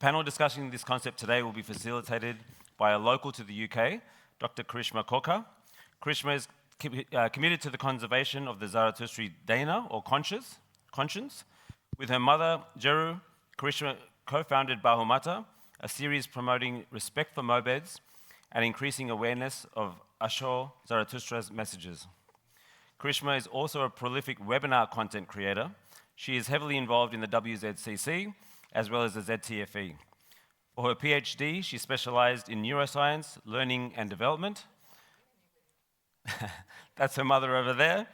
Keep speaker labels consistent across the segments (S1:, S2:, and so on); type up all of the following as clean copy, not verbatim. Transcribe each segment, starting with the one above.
S1: panel discussing this concept today will be facilitated by a local to the UK, Dr. Karishma Koka. Karishma is committed to the conservation of the Zoroastrian Dana, or conscience. With her mother, Jerou, Karishma co-founded BaHumata, a series promoting respect for mobeds and increasing awareness of Ashur Zarathustra's messages. Karishma is also a prolific webinar content creator. She is heavily involved in the WZCC as well as the ZTFE. For her PhD, she specialized in neuroscience, learning and development. That's her mother over there.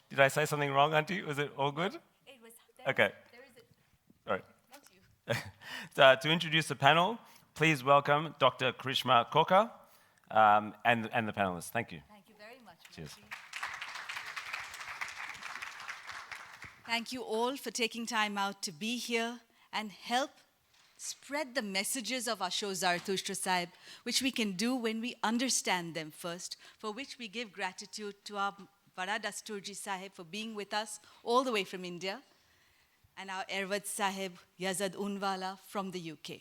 S1: Did I say something wrong, Auntie? Was it all good?
S2: It was.
S1: Okay.
S2: There is a...
S1: Sorry.
S2: Not you.
S1: To introduce the panel, please welcome Dr. Karishma Koka and the panelists. Thank you.
S2: Thank you very much.
S1: Cheers.
S2: Thank you all for taking time out to be here and help spread the messages of Ashur Zarathustra Sahib, which we can do when we understand them first, for which we give gratitude to our Vada Dasturji Sahib for being with us all the way from India, and our Ervad Sahib, Yazad Unwalla from the UK.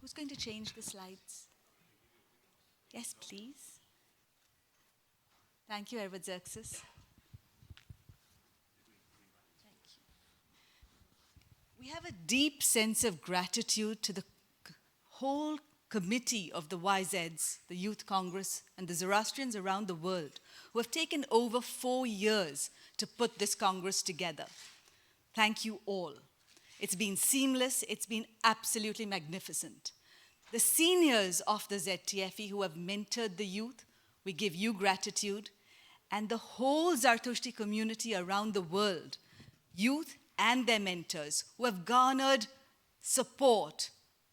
S2: Who's going to change the slides? Yes, please. Thank you, Ervad Xerxes. We have a deep sense of gratitude to the whole committee of the YZs, the Youth Congress, and the Zoroastrians around the world who have taken over 4 years to put this Congress together. Thank you all. It's been seamless. It's been absolutely magnificent. The seniors of the ZTFE who have mentored the youth, we give you gratitude, and the whole Zarathustri community around the world, youth and their mentors who have garnered support,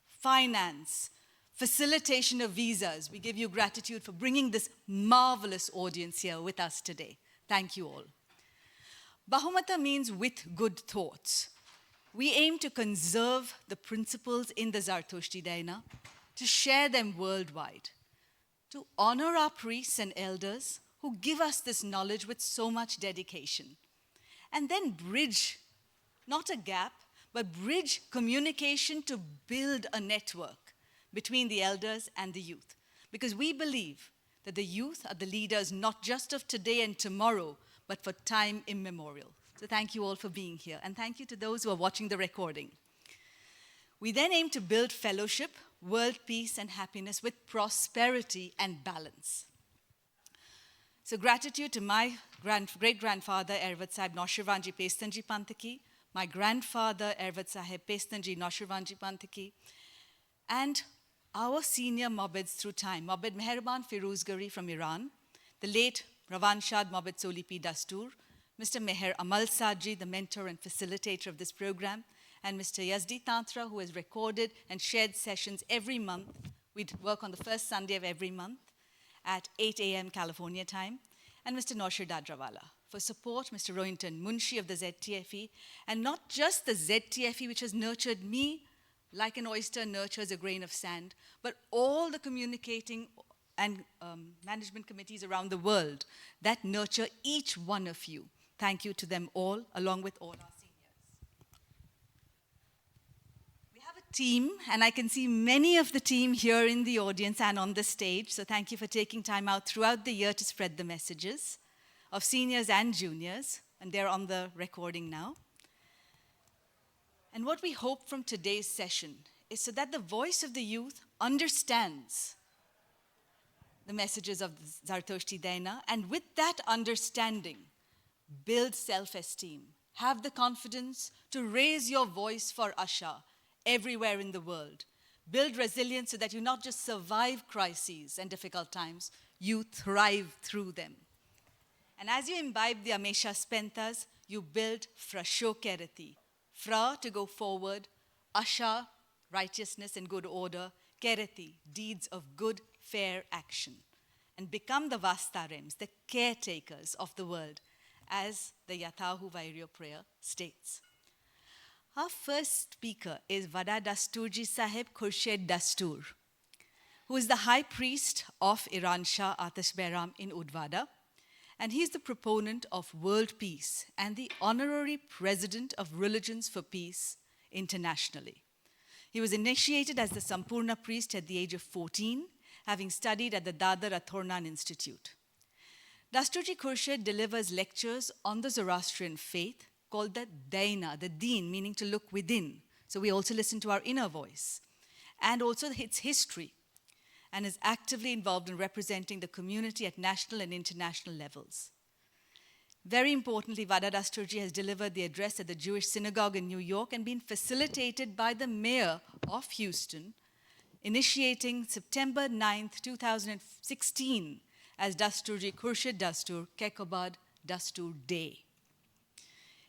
S2: finance, facilitation of visas. We give you gratitude for bringing this marvelous audience here with us today. Thank you all. BaHumata means with good thoughts. We aim to conserve the principles in the Zarathustri Daina, to share them worldwide, to honor our priests and elders who give us this knowledge with so much dedication, and then bridge, not a gap, but bridge communication to build a network between the elders and the youth. Because we believe that the youth are the leaders not just of today and tomorrow, but for time immemorial. So thank you all for being here. And thank you to those who are watching the recording. We then aim to build fellowship, world peace and happiness with prosperity and balance. So gratitude to my great-grandfather, Ervad Sahib Noshirvanji Pestanji Panthaki, my grandfather, Ervad Sahib Pestanji Noshirvanji Panthaki, and our senior Mobeds through time, Mobed Meherwan Firuzgari from Iran, the late Ravanshad Mobed Solipi Dastoor, Mr. Meher Amal Sadji, the mentor and facilitator of this program, and Mr. Yazdi Tantra, who has recorded and shared sessions every month. We'd work on the first Sunday of every month at 8 a.m. California time, and Mr. Naushir Dadrawala. For support, Mr. Rohinton Munshi of the ZTFE, and not just the ZTFE, which has nurtured me like an oyster nurtures a grain of sand, but all the communicating and management committees around the world that nurture each one of you. Thank you to them all, along with all our seniors. We have a team, and I can see many of the team here in the audience and on the stage, so thank you for taking time out throughout the year to spread the messages of seniors and juniors, and they're on the recording now. And what we hope from today's session is so that the voice of the youth understands the messages of the Zarathustri Daina, and with that understanding, build self-esteem. Have the confidence to raise your voice for Asha everywhere in the world. Build resilience so that you not just survive crises and difficult times, you thrive through them. And as you imbibe the Amesha Spentas, you build Frasho Kerati. Fra, to go forward, Asha, righteousness and good order, Kerati, deeds of good, fair action. And become the Vastarems, the caretakers of the world, as the Yathahu Vairyo prayer states. Our first speaker is Vada Dasturji Sahib Khurshed Dastoor, who is the High Priest of Iran Shah Atish Behram in Udvada, And he's the proponent of world peace and the honorary president of Religions for Peace internationally. He was initiated as the Sampurna priest at the age of 14, having studied at the Dadar Athornan Institute. Dasturji Khurshed delivers lectures on the Zoroastrian faith called the Daina, the Deen, meaning to look within. So we also listen to our inner voice, and also its history, and is actively involved in representing the community at national and international levels. Very importantly, Vada Dasturji has delivered the address at the Jewish synagogue in New York and been facilitated by the mayor of Houston, initiating September 9th, 2016 as Dasturji Khurshed Dastoor Kekobad Dastoor Day.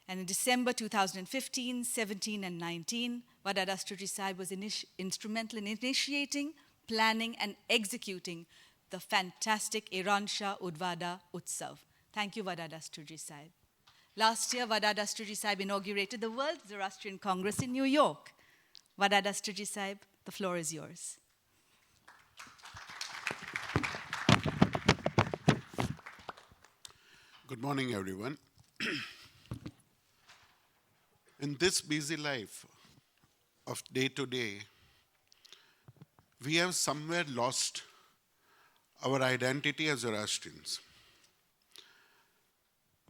S2: And in December 2015, 17, and 19, Vada Dasturji Sahib was instrumental in initiating, planning, and executing the fantastic Iransha Udvada Utsav. Thank you, Vada Dasturji Sahib. Last year, Vada Dasturji Sahib inaugurated the World Zoroastrian Congress in New York. Vada Dasturji Sahib, the floor is yours.
S3: Good morning, everyone. In this busy life of day to day, we have somewhere lost our identity as Zoroastrians.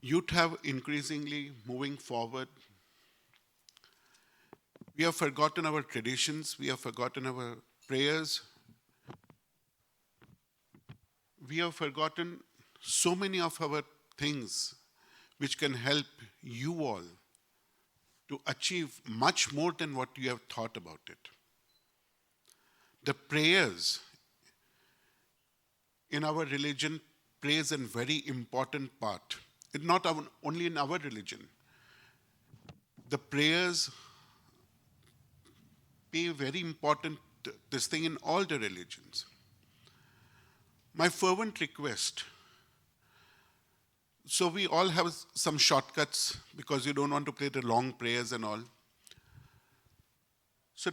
S3: Youth have increasingly moving forward. We have forgotten our traditions, we have forgotten our prayers. We have forgotten so many of our things which can help you all to achieve much more than what you have thought about it. The prayers in our religion plays a very important part. It's not only in our religion. The prayers play a very important this thing in all the religions. My fervent request, so we all have some shortcuts because you don't want to play the long prayers and all. So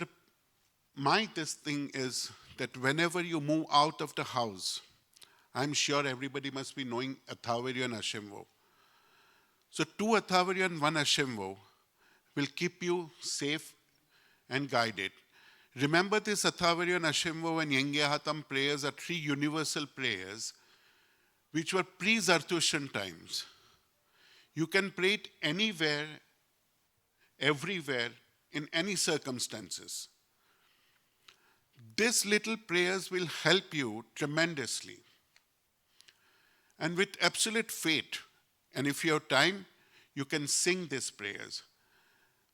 S3: this thing is that whenever you move out of the house, I'm sure everybody must be knowing Athavarya and Ashemvo. So 2 Athavarya and 1 Ashemvo will keep you safe and guided. Remember this Athavarya and Ashemvo and Yengehatam prayers are 3 universal prayers which were pre-Zarathustrian times. You can pray it anywhere, everywhere, in any circumstances. These little prayers will help you tremendously. And with absolute faith, and if you have time, you can sing these prayers.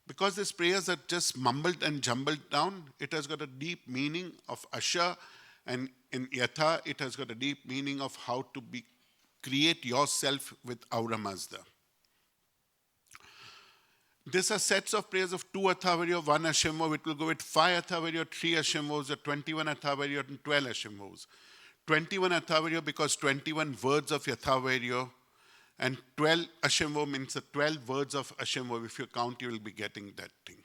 S3: Because these prayers are just mumbled and jumbled down, it has got a deep meaning of Asha, and in Yatha, it has got a deep meaning of how to create yourself with Aura Mazda. These are sets of prayers of 2 Athavarya, 1 Ashemvo. It will go with 5 Athavarya, 3 Ashemvos, 21 Athavarya, and 12 Ashemvos. 21 Athavarya because 21 words of Athavarya, and 12 Ashemvo means the 12 words of Ashemvo. If you count, you will be getting that thing.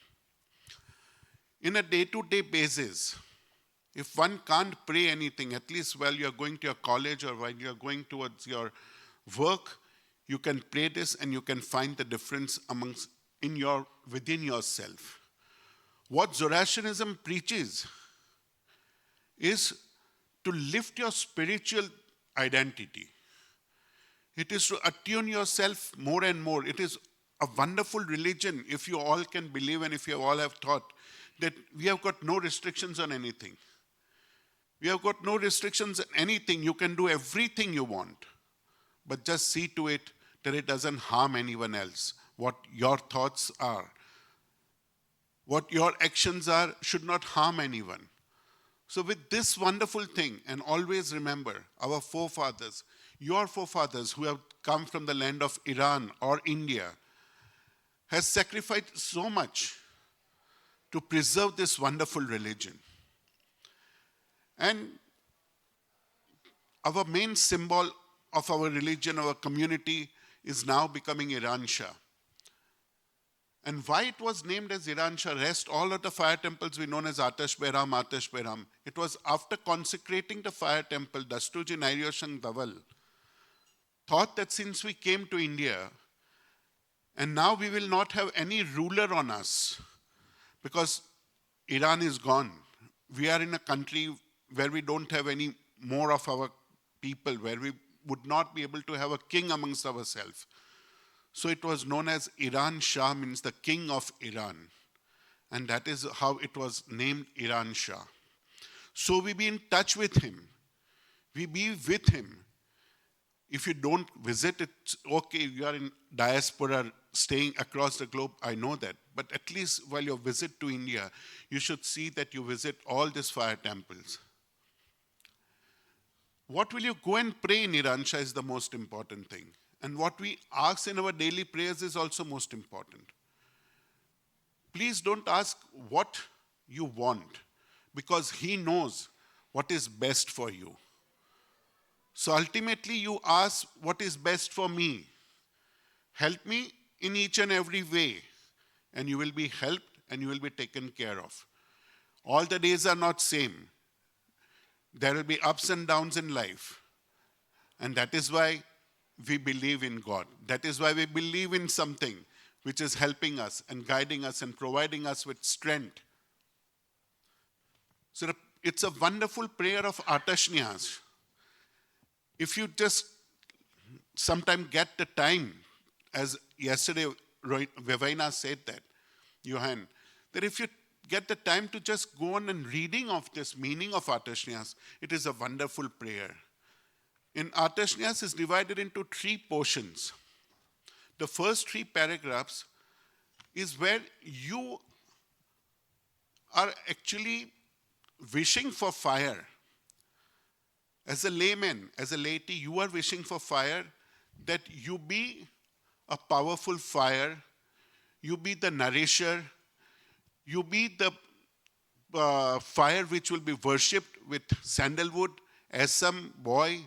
S3: In a day-to-day basis, if one can't pray anything, at least while you're going to your college or while you're going towards your work, you can pray this and you can find the difference within yourself. What Zoroastrianism preaches is to lift your spiritual identity. It is to attune yourself more and more. It is a wonderful religion if you all can believe and if you all have thought that we have got no restrictions on anything. We have got no restrictions on anything. You can do everything you want. But just see to it that it doesn't harm anyone else. What your thoughts are, what your actions are, should not harm anyone. So with this wonderful thing, and always remember, our forefathers, your forefathers who have come from the land of Iran or India, has sacrificed so much to preserve this wonderful religion. And our main symbol of our religion, our community, is now becoming Iransha. And why it was named as Iransha, rest all of the fire temples we known as Atash Behram. It was after consecrating the fire temple, Dasturji Nairyoshang Daval, thought that since we came to India, and now we will not have any ruler on us, because Iran is gone. We are in a country where we don't have any more of our people, where we would not be able to have a king amongst ourselves. So it was known as Iran Shah, means the king of Iran. And that is how it was named Iran Shah. So we be in touch with him. We be with him. If you don't visit, it's okay, you are in diaspora, staying across the globe, I know that. But at least while you visit to India, you should see that you visit all these fire temples. What will you go and pray in Iran Shah is the most important thing. And what we ask in our daily prayers is also most important. Please don't ask what you want, because he knows what is best for you. So ultimately you ask what is best for me. Help me in each and every way, and you will be helped and you will be taken care of. All the days are not same. There will be ups and downs in life. And that is why we believe in God. That is why we believe in something which is helping us and guiding us and providing us with strength. So it's a wonderful prayer of Atashnyas. If you just sometime get the time, as yesterday Vivina said that, Johan, that if you get the time to just go on and reading of this meaning of Atashnyas, it is a wonderful prayer. In Atashnyas is divided into 3 portions. The first 3 paragraphs is where you are actually wishing for fire. As a layman, as a laity, you are wishing for fire, that you be a powerful fire, you be the nourisher, you be the fire which will be worshipped with sandalwood, asam, boy,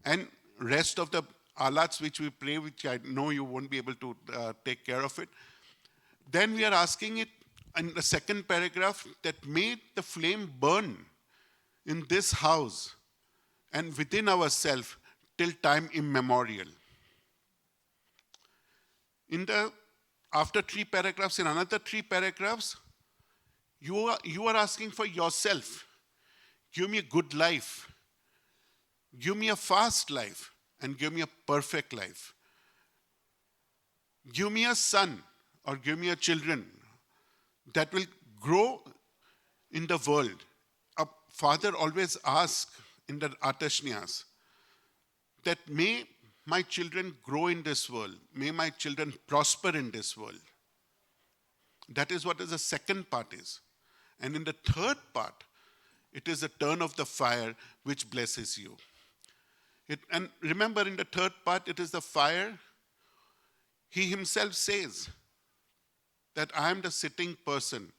S3: and rest of the alats which we pray, which I know you won't be able to take care of it. Then we are asking it in the second paragraph that may the flame burn in this house and within ourselves till time immemorial. After 3 paragraphs, in another 3 paragraphs, you are asking for yourself. Give me a good life. Give me a fast life and give me a perfect life. Give me a son or give me a children that will grow in the world. A father always asks in the Atashnyas that may my children grow in this world. May my children prosper in this world. That is what the second part is. And in the third part, it is the turn of the fire which blesses you. And remember, in the third part, it is the fire. He himself says that I am the sitting person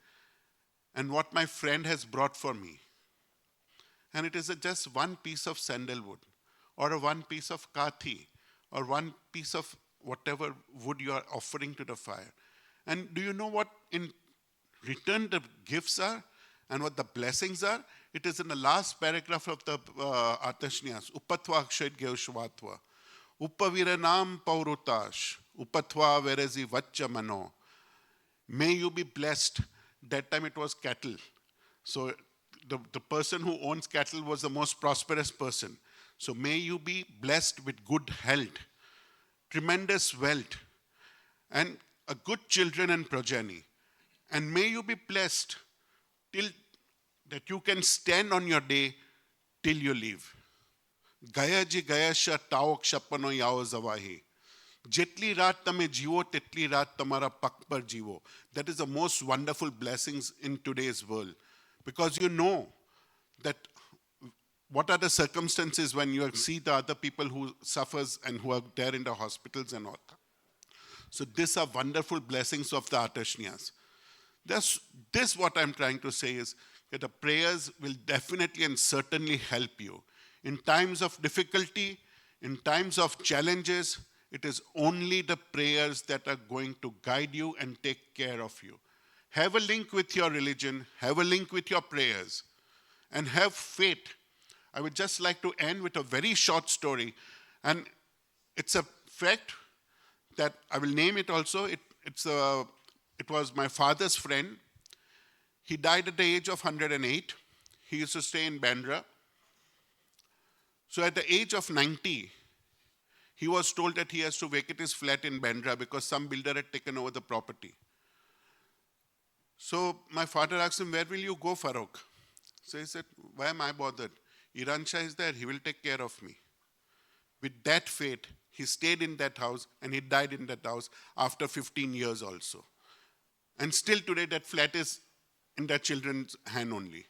S3: and what my friend has brought for me. And it is just one piece of sandalwood or one piece of kathi or one piece of whatever wood you are offering to the fire. And do you know what in return the gifts are and what the blessings are? It is in the last paragraph of the Atashnyas. Upatva Khurshed Geushvatva. Upaviranam Paurutash. Upatva Verezi Vacha Mano. May you be blessed. That time it was cattle. So the person who owns cattle was the most prosperous person. So may you be blessed with good health, tremendous wealth, and a good children and progeny. And may you be blessed till that you can stand on your day till you leave. Gaya ji gaya sha taok shapano yao zavahi. Jetli raat tame jivo, tetli raat tamara pak par jivo. That is the most wonderful blessings in today's world. Because you know that what are the circumstances when you see the other people who suffers and who are there in the hospitals and all. So these are wonderful blessings of the Atashnyas. This what I'm trying to say is that the prayers will definitely and certainly help you. In times of difficulty, in times of challenges, it is only the prayers that are going to guide you and take care of you. Have a link with your religion, have a link with your prayers, and have faith. I would just like to end with a very short story. And It's a fact that I will name it also. It was my father's friend. He died at the age of 108. He used to stay in Bandra. So at the age of 90, he was told that he has to vacate his flat in Bandra because some builder had taken over the property. So my father asked him, where will you go, Farooq? So he said, why am I bothered? Iransha is there, he will take care of me. With that fate, he stayed in that house and he died in that house after 15 years also. And still today that flat is in their children's hand only.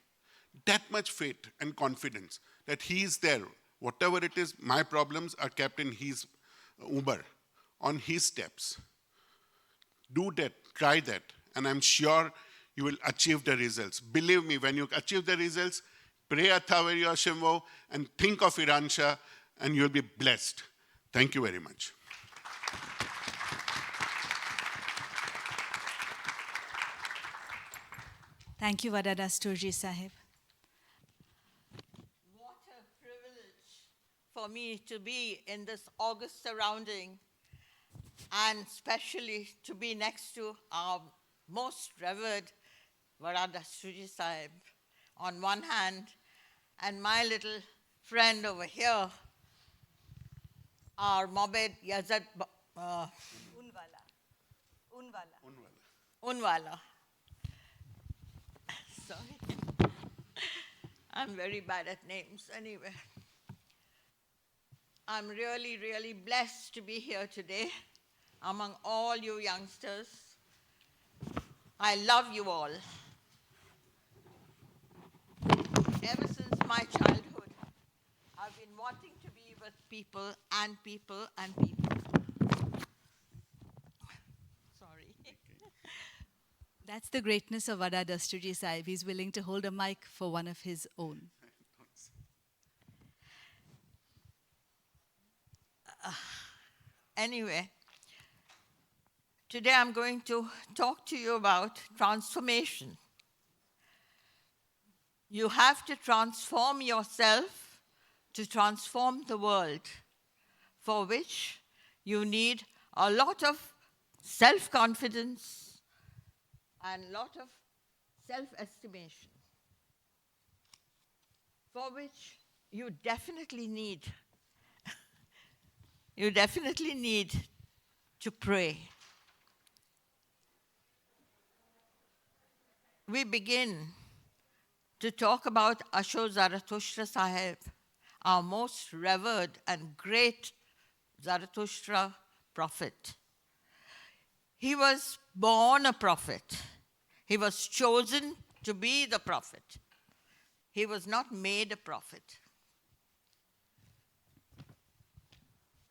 S3: That much faith and confidence that he is there. Whatever it is, my problems are kept in his Uber, on his steps. Do that, try that, and I'm sure you will achieve the results. Believe me, when you achieve the results, pray Athavarya Shimvo and think of Iransha, and you'll be blessed. Thank you very much.
S2: Thank you, Vada Dasturji Sahib.
S4: What a privilege for me to be in this august surrounding, and especially to be next to our most revered Vada Dasturji Sahib on one hand, and my little friend over here, our Mobed Yazad Unwalla. Sorry. I'm very bad at names anyway. I'm really, really blessed to be here today among all you youngsters. I love you all. Ever since my childhood, I've been wanting to be with people and people and people. Sorry.
S2: That's the greatness of Vada Dasturji Sahib. He's willing to hold a mic for one of his own.
S4: Anyway, today I'm going to talk to you about transformation. You have to transform yourself to transform the world, for which you need a lot of self-confidence and a lot of self-estimation, for which you definitely need to pray. We begin to talk about Asho Zarathustra Sahib, our most revered and great Zarathustra prophet. He was born a prophet. He was chosen to be the prophet. He was not made a prophet.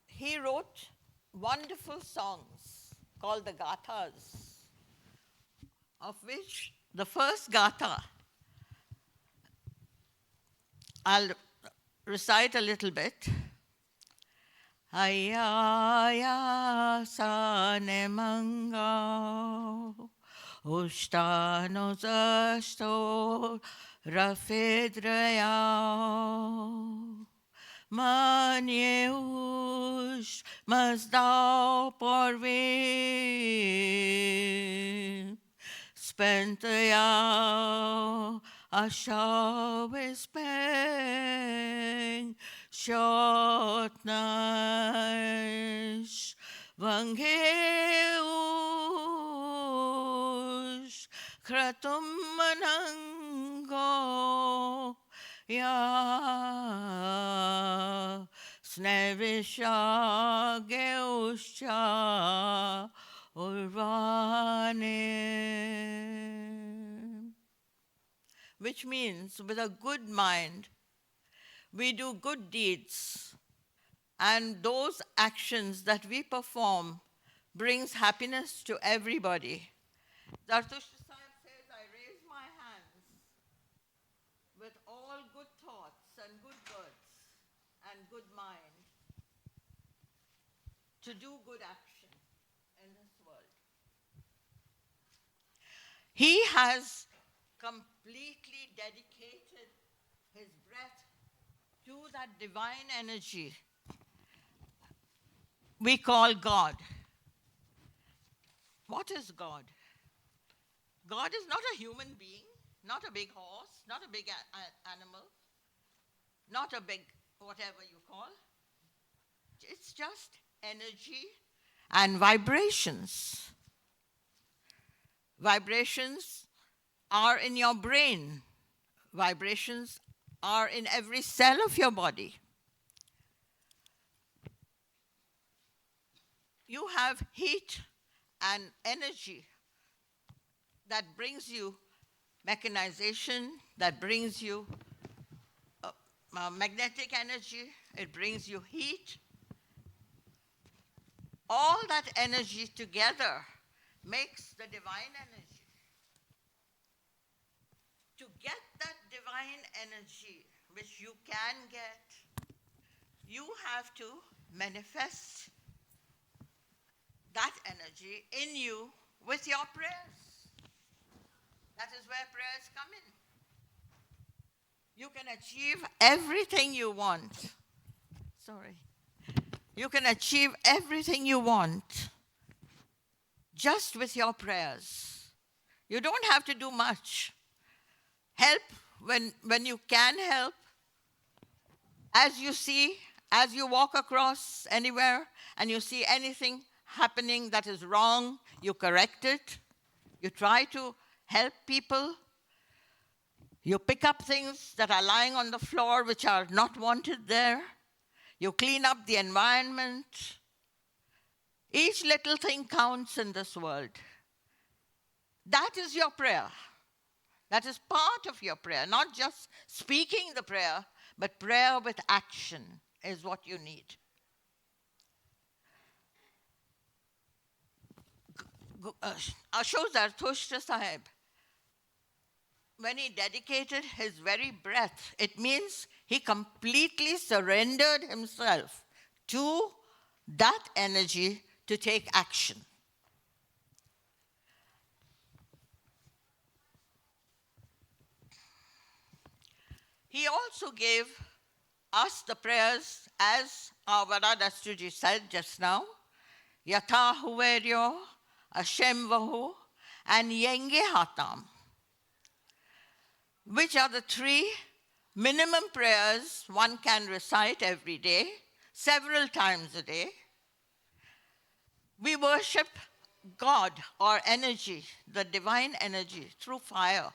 S4: He wrote wonderful songs called the Gathas, of which the first Gatha, I'll recite a little bit. Ayaya sane manga, ustano zasto rafedraya. Manius must thou porvin, spentaya asha wispeng, short night, vangeus, kratum manango, ya snevisha geusha urvane. Which means, with a good mind, we do good deeds, and those actions that we perform brings happiness to everybody. Zarathustra Sahib says, I raise my hands with all good thoughts and good words and good mind to do good action in this world. He has completely dedicated his breath to that divine energy we call God. What is God? God is not a human being, not a big horse, not a big animal, not a big whatever you call. It's just energy and vibrations. Vibrations are in your brain. Vibrations are in every cell of your body. You have heat and energy that brings you mechanization, that brings you magnetic energy, it brings you heat. All that energy together makes the divine energy. To get that divine energy, which you can get, you have to manifest that energy in you with your prayers. That is where prayers come in. You can achieve everything you want. Sorry. You can achieve everything you want just with your prayers. You don't have to do much. Help when you can help. As you see, as you walk across anywhere and you see anything happening that is wrong, you correct it. You try to help people. You pick up things that are lying on the floor which are not wanted there. You clean up the environment. Each little thing counts in this world. That is your prayer. That is part of your prayer, not just speaking the prayer, but prayer with action is what you need. Zoroastrian Sahib, when he dedicated his very breath, it means he completely surrendered himself to that energy to take action. He also gave us the prayers, as our Vada Dasturji said just now, Yatha Huveryo, Hashem Vahu, and Yenge Hatam, which are the 3 minimum prayers one can recite every day, several times a day. We worship God or energy, the divine energy, through fire.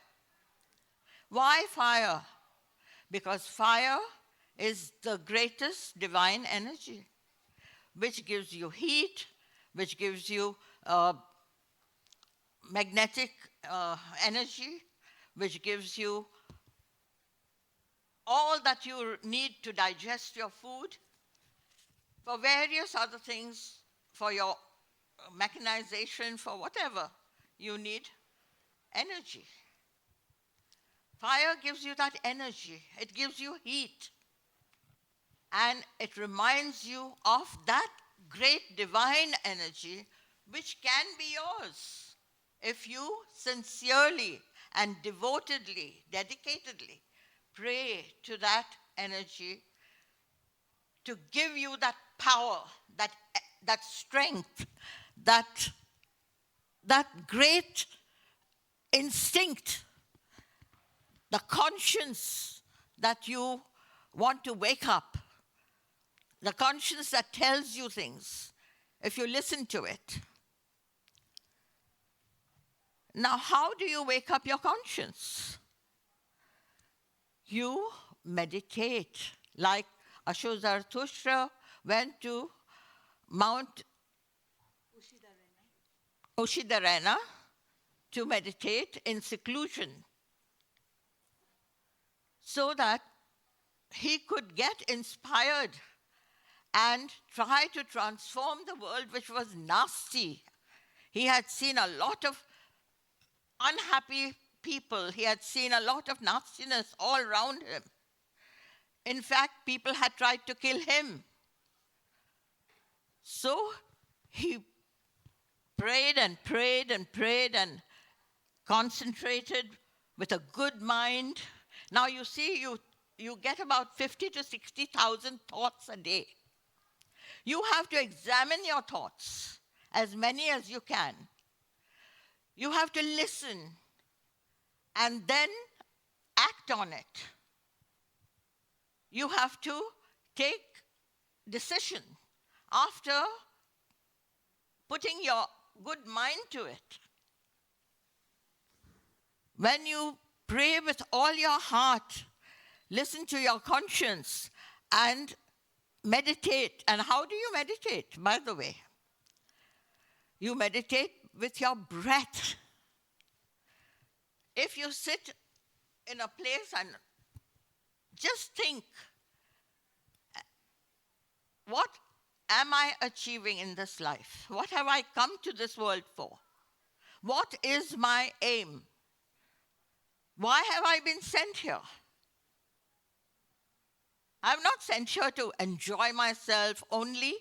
S4: Why fire? Because fire is the greatest divine energy, which gives you heat, which gives you magnetic energy, which gives you all that you need to digest your food, for various other things, for your mechanization, for whatever you need energy. Fire gives you that energy. It gives you heat. And it reminds you of that great divine energy which can be yours if you sincerely and devotedly, dedicatedly pray to that energy to give you that power, that strength, that great instinct, the conscience that you want to wake up, the conscience that tells you things, if you listen to it. Now, how do you wake up your conscience? You meditate, like Zoroastrian went to Mount Hormozdyari to meditate in seclusion, so that he could get inspired and try to transform the world, which was nasty. He had seen a lot of unhappy people. He had seen a lot of nastiness all around him. In fact, people had tried to kill him. So he prayed and prayed and prayed and concentrated with a good mind. Now you see, you get about 50 to 60,000 thoughts a day. You have to examine your thoughts, as many as you can. You have to listen and then act on it. You have to take decision after putting your good mind to it. When you pray with all your heart, listen to your conscience and meditate. And how do you meditate, by the way? You meditate with your breath. If you sit in a place and just think, what am I achieving in this life? What have I come to this world for? What is my aim? Why have I been sent here? I'm not sent here to enjoy myself only.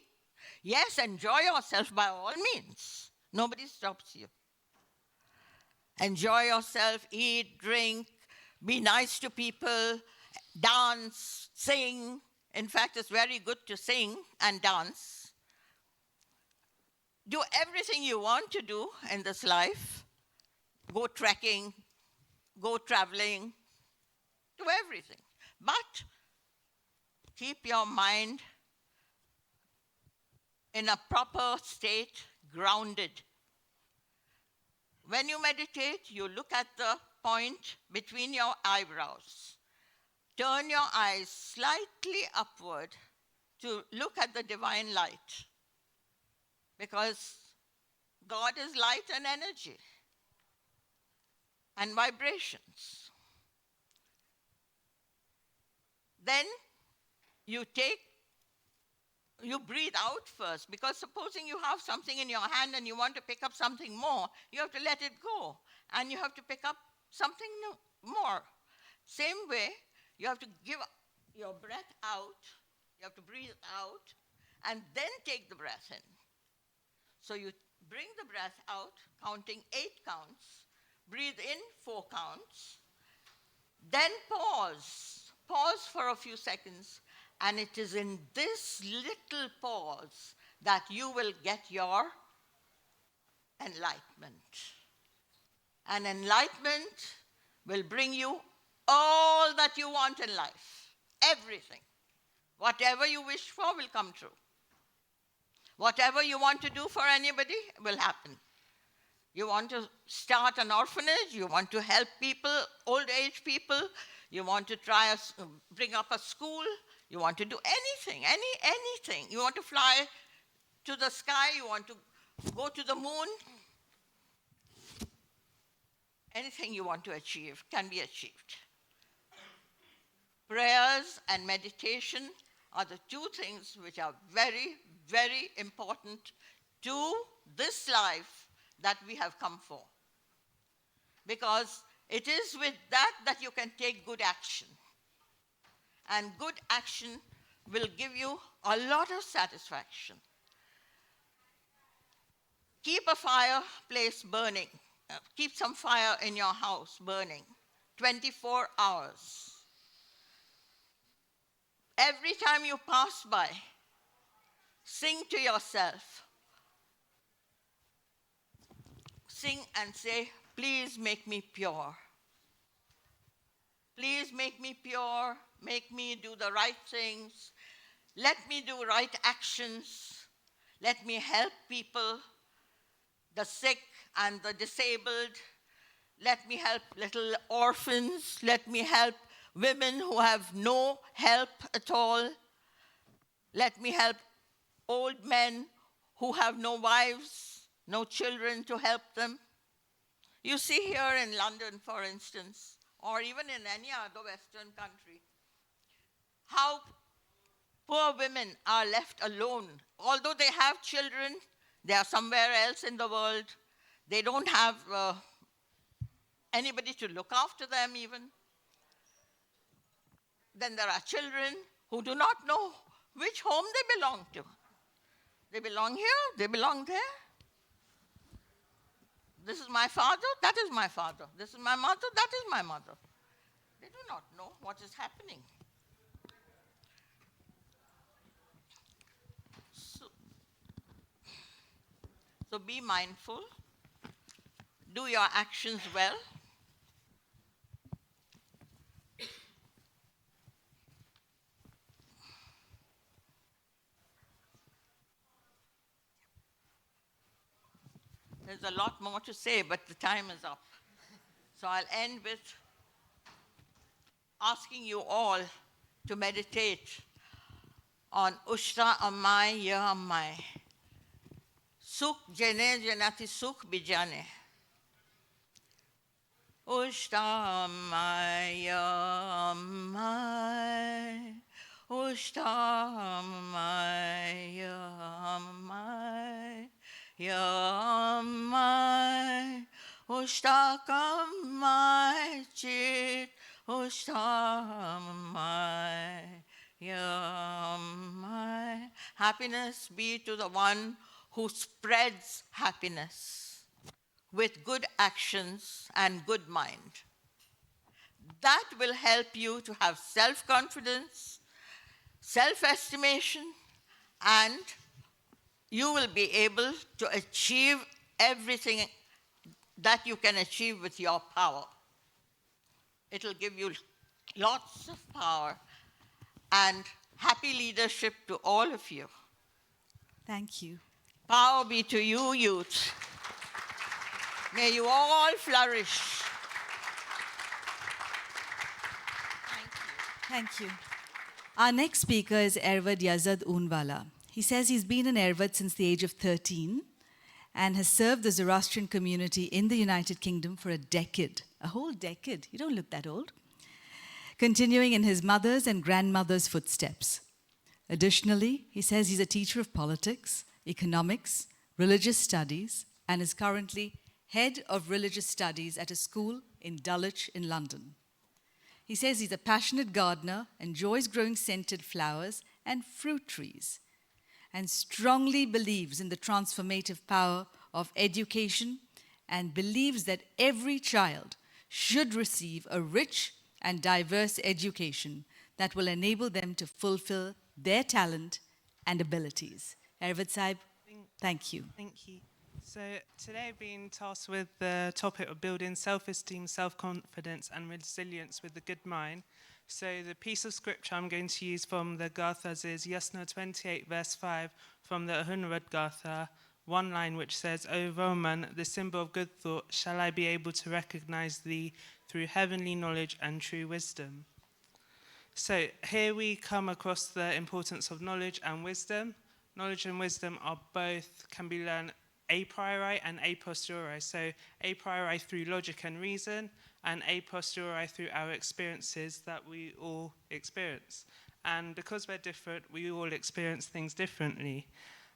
S4: Yes, enjoy yourself by all means. Nobody stops you. Enjoy yourself, eat, drink, be nice to people, dance, sing. In fact, it's very good to sing and dance. Do everything you want to do in this life. Go trekking, go traveling, do everything. But keep your mind in a proper state, grounded. When you meditate, you look at the point between your eyebrows. Turn your eyes slightly upward to look at the divine light, because God is light and energy and vibrations. Then you breathe out first, because supposing you have something in your hand and you want to pick up something more, you have to let it go, and you have to pick up something more. Same way, you have to give your breath out, you have to breathe out, and then take the breath in. So you bring the breath out, counting 8 counts, breathe in 4 counts, then pause. Pause for a few seconds, and it is in this little pause that you will get your enlightenment. And enlightenment will bring you all that you want in life, everything. Whatever you wish for will come true. Whatever you want to do for anybody will happen. You want to start an orphanage, you want to help people, old age people, you want to bring up a school, you want to do anything, anything. You want to fly to the sky, you want to go to the moon. Anything you want to achieve can be achieved. Prayers and meditation are the 2 things which are very, very important to this life that we have come for. Because it is with that you can take good action. And good action will give you a lot of satisfaction. Keep a fireplace burning. Keep some fire in your house burning 24 hours. Every time you pass by, sing to yourself. Sing and say, please make me pure. Please make me pure. Make me do the right things. Let me do right actions. Let me help people, the sick and the disabled. Let me help little orphans. Let me help women who have no help at all. Let me help old men who have no wives, no children to help them. You see here in London, for instance, or even in any other Western country, how poor women are left alone. Although they have children, they are somewhere else in the world. They don't have anybody to look after them even. Then there are children who do not know which home they belong to. They belong here, they belong there. This is my father, that is my father. This is my mother, that is my mother. They do not know what is happening. So be mindful. Do your actions well. There's a lot more to say, but the time is up. So I'll end with asking you all to meditate on Ushta Amai Ya Amai. Sukh Jane Janati Sukh Bijane. Ushta Amai Ya Amai. Ushta Amai Ya Amai. Ya Amai. Ushta Kamai Chit. Ushta Amai. Ya Amai. Happiness be to the one who spreads happiness with good actions and good mind. That will help you to have self-confidence, self-estimation, and you will be able to achieve everything that you can achieve with your power. It will give you lots of power and happy leadership to all of you.
S2: Thank you.
S4: Power be to you, youth. May you all flourish. Thank you.
S2: Thank you. Our next speaker is Ervad Yazad Unwalla. He says he's been in Ervad since the age of 13 and has served the Zoroastrian community in the United Kingdom for a decade. A whole decade. You don't look that old. Continuing in his mother's and grandmother's footsteps. Additionally, he says he's a teacher of politics, economics, religious studies, and is currently head of religious studies at a school in Dulwich in London. He says he's a passionate gardener, enjoys growing scented flowers and fruit trees, and strongly believes in the transformative power of education and believes that every child should receive a rich and diverse education that will enable them to fulfill their talent and abilities. Ervad Saib, thank you.
S5: Thank you. So today I've been tasked with the topic of building self-esteem, self-confidence and resilience with a good mind. So the piece of scripture I'm going to use from the Gathas is Yasna 28 verse 5 from the Hunrad Gatha, one line which says, O Roman, the symbol of good thought, shall I be able to recognize thee through heavenly knowledge and true wisdom. So here we come across the importance of knowledge and wisdom. Knowledge and wisdom are both, can be learned a priori and a posteriori. So a priori through logic and reason, and a posteriori through our experiences that we all experience. And because we're different, we all experience things differently.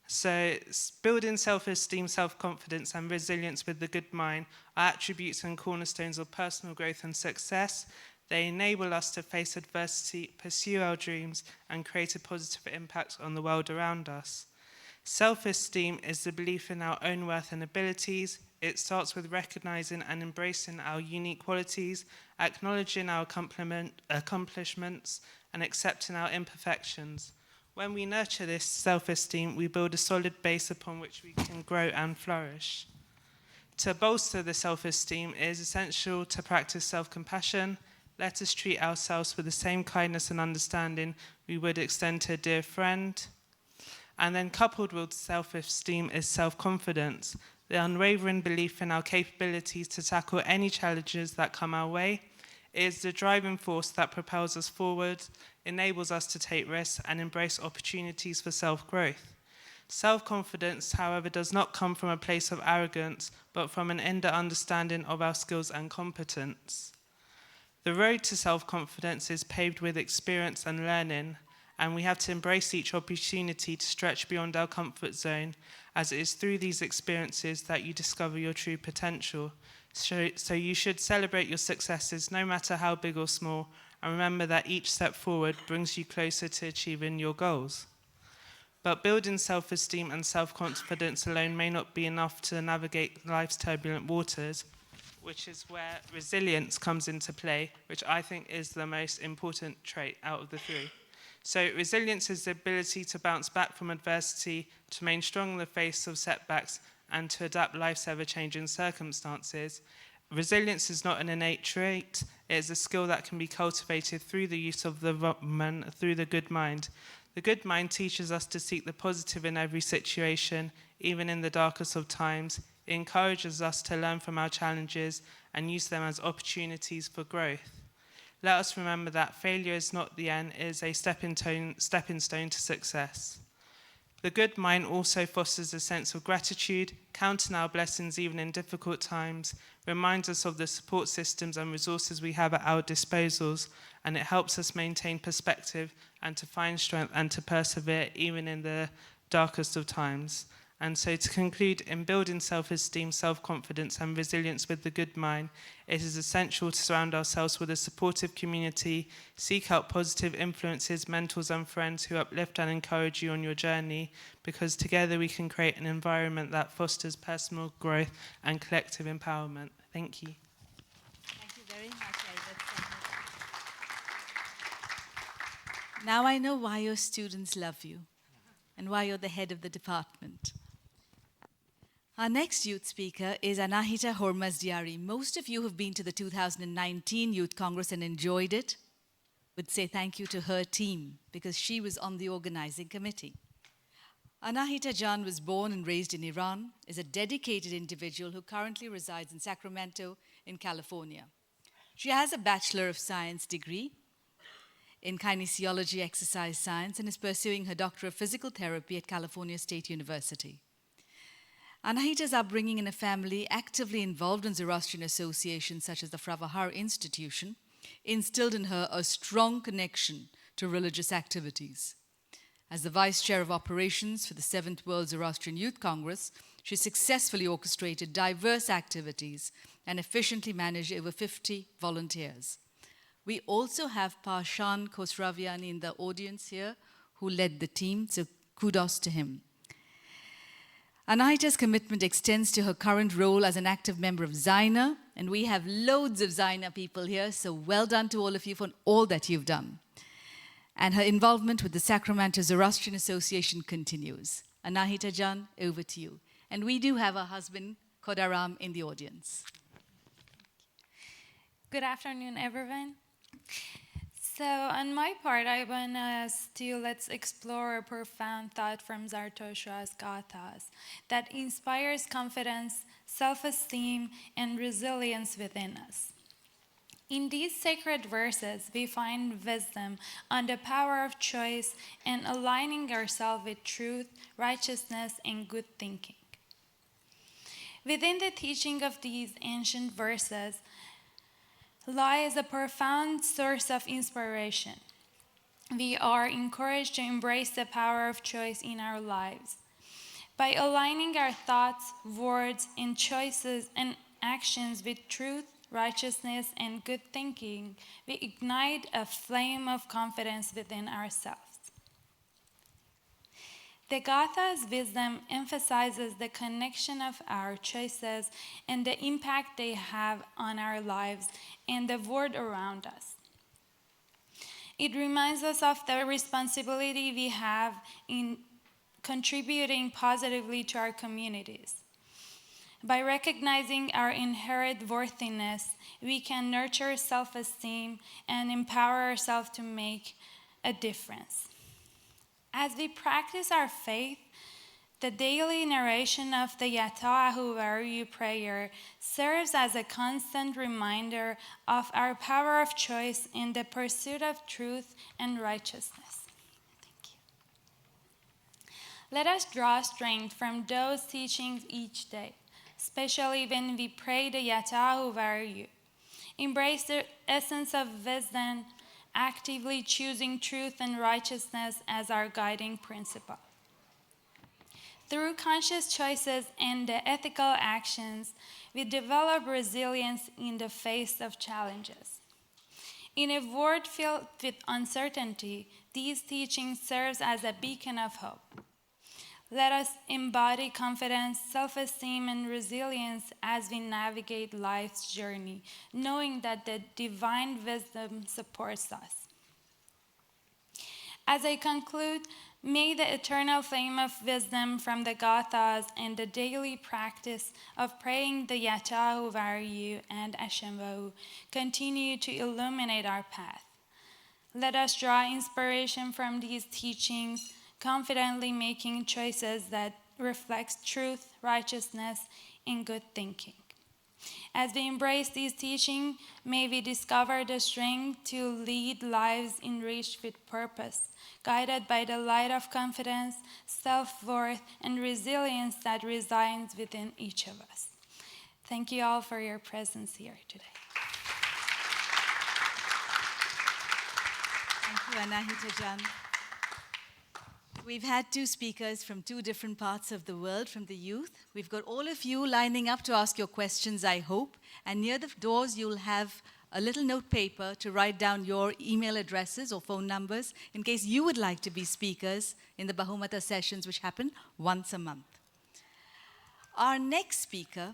S5: So building self-esteem, self-confidence and resilience with the good mind are attributes and cornerstones of personal growth and success. They enable us to face adversity, pursue our dreams, and create a positive impact on the world around us. Self-esteem is the belief in our own worth and abilities. It starts with recognizing and embracing our unique qualities, acknowledging our accomplishments, and accepting our imperfections. When we nurture this self-esteem, we build a solid base upon which we can grow and flourish. To bolster the self-esteem, it is essential to practice self-compassion. Let us treat ourselves with the same kindness and understanding we would extend to a dear friend. And then coupled with self-esteem is self-confidence, the unwavering belief in our capabilities to tackle any challenges that come our way. It is the driving force that propels us forward, enables us to take risks, and embrace opportunities for self-growth. Self-confidence, however, does not come from a place of arrogance, but from an inner understanding of our skills and competence. The road to self-confidence is paved with experience and learning, and we have to embrace each opportunity to stretch beyond our comfort zone, as it is through these experiences that you discover your true potential. So you should celebrate your successes, no matter how big or small, and remember that each step forward brings you closer to achieving your goals. But building self-esteem and self-confidence alone may not be enough to navigate life's turbulent waters, which is where resilience comes into play, which I think is the most important trait out of the three. So resilience is the ability to bounce back from adversity, to remain strong in the face of setbacks, and to adapt life's ever-changing circumstances. Resilience is not an innate trait, it is a skill that can be cultivated through the use of the Rahman, through the good mind. The good mind teaches us to seek the positive in every situation, even in the darkest of times. It encourages us to learn from our challenges and use them as opportunities for growth. Let us remember that failure is not the end, it is a stepping stone to success. The good mind also fosters a sense of gratitude, counting our blessings even in difficult times, reminds us of the support systems and resources we have at our disposals, and it helps us maintain perspective and to find strength and to persevere even in the darkest of times. And so to conclude, in building self-esteem, self-confidence and resilience with the good mind, it is essential to surround ourselves with a supportive community, seek out positive influences, mentors and friends who uplift and encourage you on your journey, because together we can create an environment that fosters personal growth and collective empowerment. Thank you.
S2: Thank you very much, Yazad. Now I know why your students love you and why you're the head of the department. Our next youth speaker is Anahita Hormozdyari. Most of you who have been to the 2019 Youth Congress and enjoyed it would say thank you to her team because she was on the organizing committee. Anahita Jan was born and raised in Iran, is a dedicated individual who currently resides in Sacramento in California. She has a Bachelor of Science degree in kinesiology, exercise science, and is pursuing her Doctor of Physical Therapy at California State University. Anahita's upbringing in a family actively involved in Zoroastrian associations such as the Fravahar Institution instilled in her a strong connection to religious activities. As the Vice Chair of Operations for the 7th World Zoroastrian Youth Congress, she successfully orchestrated diverse activities and efficiently managed over 50 volunteers. We also have Parshan Khosravian in the audience here who led the team, so kudos to him. Anahita's commitment extends to her current role as an active member of Zaina, and we have loads of Zaina people here, so well done to all of you for all that you've done. And her involvement with the Sacramento Zoroastrian Association continues. Anahita Jan, over to you. And we do have her husband, Kodaram, in the audience.
S6: Good afternoon, everyone. So on my part, I want us to let's explore a profound thought from Zarathustra's Gathas that inspires confidence, self-esteem, and resilience within us. In these sacred verses, we find wisdom on the power of choice and aligning ourselves with truth, righteousness, and good thinking. Within the teaching of these ancient verses lies a profound source of inspiration. We are encouraged to embrace the power of choice in our lives. By aligning our thoughts, words, and choices and actions with truth, righteousness, and good thinking, we ignite a flame of confidence within ourselves. The Gatha's wisdom emphasizes the connection of our choices and the impact they have on our lives and the world around us. It reminds us of the responsibility we have in contributing positively to our communities. By recognizing our inherent worthiness, we can nurture self-esteem and empower ourselves to make a difference. As we practice our faith, the daily narration of the Yata'ahu Varu prayer serves as a constant reminder of our power of choice in the pursuit of truth and righteousness. Thank you. Let us draw strength from those teachings each day, especially when we pray the Yata'ahu Varu. Embrace the essence of wisdom, actively choosing truth and righteousness as our guiding principle. Through conscious choices and the ethical actions, we develop resilience in the face of challenges. In a world filled with uncertainty, these teachings serve as a beacon of hope. Let us embody confidence, self-esteem, and resilience as we navigate life's journey, knowing that the divine wisdom supports us. As I conclude, May the eternal flame of wisdom from the Gathas and the daily practice of praying the Yatahu Varyu and Ashemvahu continue to illuminate our path. Let us draw inspiration from these teachings, confidently making choices that reflect truth, righteousness, and good thinking. As we embrace these teachings, may we discover the strength to lead lives enriched with purpose, guided by the light of confidence, self-worth, and resilience that resides within each of us. Thank you all for your presence here today.
S2: Thank you, Anahita Jan. We've had two speakers from two different parts of the world, from the youth. We've got all of you lining up to ask your questions, I hope. And near the doors, you'll have a little note paper to write down your email addresses or phone numbers in case you would like to be speakers in the BaHumata sessions, which happen once a month. Our next speaker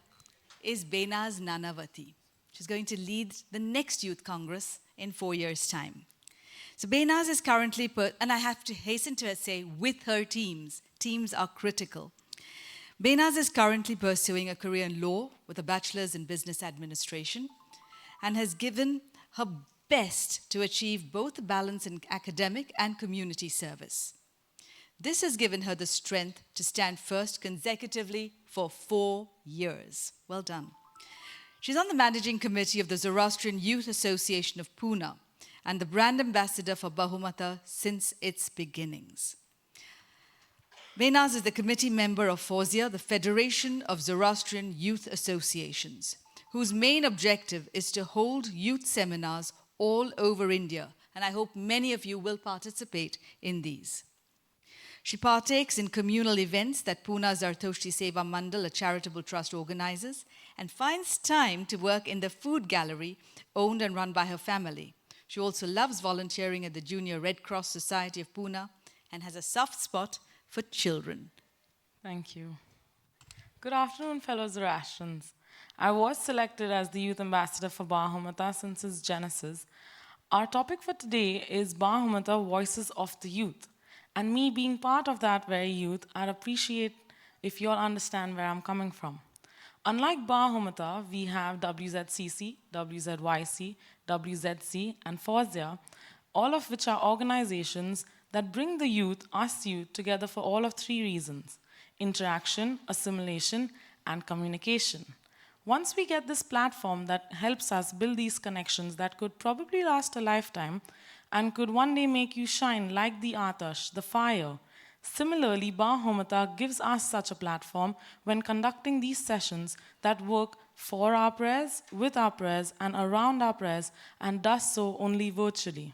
S2: is Behnaz Nanavatti. She's going to lead the next Youth Congress in 4 years' time. So Behnaz is currently, and I have to hasten to say, with her teams. Teams are critical. Behnaz is currently pursuing a career in law with a bachelor's in business administration and has given her best to achieve both a balance in academic and community service. This has given her the strength to stand first consecutively for 4 years. Well done. She's on the managing committee of the Zoroastrian Youth Association of Pune, and the brand ambassador for BaHumata since its beginnings. Behnaz is the committee member of FOZIA, the Federation of Zoroastrian Youth Associations, whose main objective is to hold youth seminars all over India, and I hope many of you will participate in these. She partakes in communal events that Pune Dasturji Seva Mandal, a charitable trust, organizes, and finds time to work in the food gallery owned and run by her family. She also loves volunteering at the Junior Red Cross Society of Pune and has a soft spot for children.
S7: Thank you. Good afternoon, fellow Zoroastrians. I was selected as the Youth Ambassador for BaHumata since its genesis. Our topic for today is BaHumata, Voices of the Youth. And me being part of that very youth, I'd appreciate if you all understand where I'm coming from. Unlike BaHumata, we have WZCC, WZYC, WZC, and FOZIA, all of which are organizations that bring the youth, us youth, together for all of 3 reasons: interaction, assimilation, and communication. Once we get this platform that helps us build these connections that could probably last a lifetime and could one day make you shine like the Atash, the fire. Similarly, BaHumata gives us such a platform when conducting these sessions that work for our prayers, with our prayers, and around our prayers, and does so only virtually.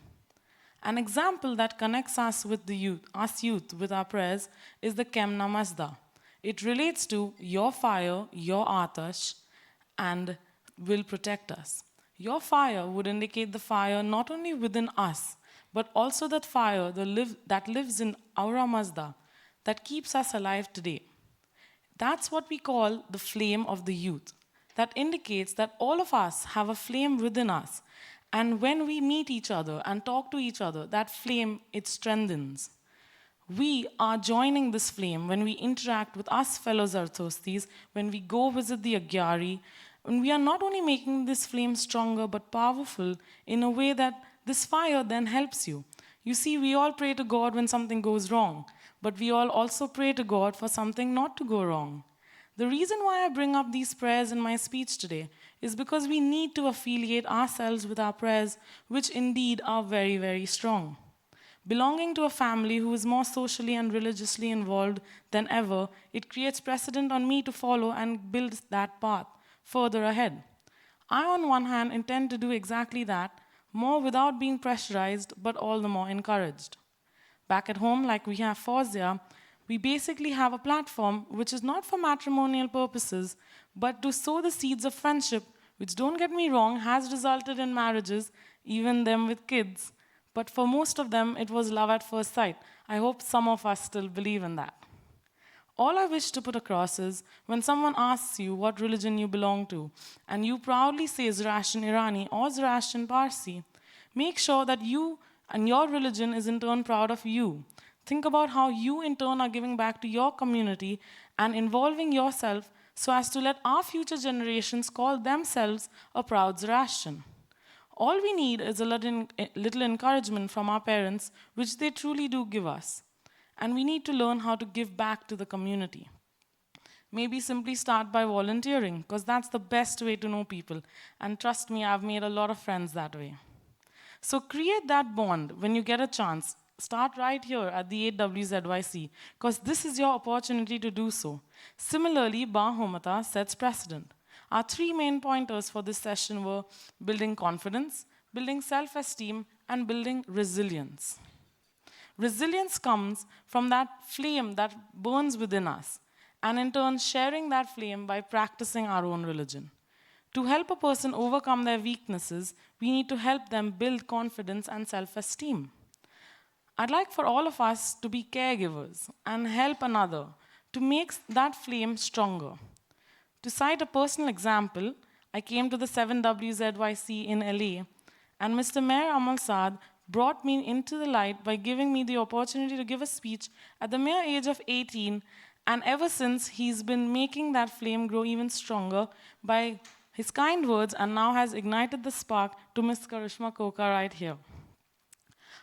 S7: An example that connects us with the youth, us youth, with our prayers is the Kem Namazda. It relates to your fire, your Atash, and will protect us. Your fire would indicate the fire not only within us, but also that fire that lives in Aura Mazda, that keeps us alive today. That's what we call the flame of the youth. That indicates that all of us have a flame within us. And when we meet each other and talk to each other, that flame, it strengthens. We are joining this flame when we interact with us fellow Zarathostris, when we go visit the Agyari, and we are not only making this flame stronger but powerful in a way that this fire then helps you. You see, we all pray to God when something goes wrong, but we all also pray to God for something not to go wrong. The reason why I bring up these prayers in my speech today is because we need to affiliate ourselves with our prayers, which indeed are very, very strong. Belonging to a family who is more socially and religiously involved than ever, it creates precedent on me to follow and build that path further ahead. I, on one hand, intend to do exactly that, more without being pressurized, but all the more encouraged. Back at home, like we have FOZIA, we basically have a platform which is not for matrimonial purposes, but to sow the seeds of friendship, which, don't get me wrong, has resulted in marriages, even them with kids. But for most of them, it was love at first sight. I hope some of us still believe in that. All I wish to put across is, when someone asks you what religion you belong to, and you proudly say Zoroastrian Irani or Zoroastrian Parsi, make sure that you and your religion is in turn proud of you. think about how you in turn are giving back to your community and involving yourself so as to let our future generations call themselves a proud Zoroastrian. All we need is a little encouragement from our parents, which they truly do give us. And we need to learn how to give back to the community. Maybe simply start by volunteering, because that's the best way to know people. And trust me, I've made a lot of friends that way. So create that bond when you get a chance. Start right here at the 8Ws because this is your opportunity to do so. Similarly, BaHumata sets precedent. Our 3 main pointers for this session were building confidence, building self-esteem, and building resilience. Resilience comes from that flame that burns within us, and in turn sharing that flame by practicing our own religion. To help a person overcome their weaknesses, we need to help them build confidence and self-esteem. I'd like for all of us to be caregivers and help another to make that flame stronger. To cite a personal example, I came to the 7WZYC in LA, and Mr. Mayor Amal brought me into the light by giving me the opportunity to give a speech at the mere age of 18, and ever since, he's been making that flame grow even stronger by his kind words, and now has ignited the spark to Miss Karishma Koka right here.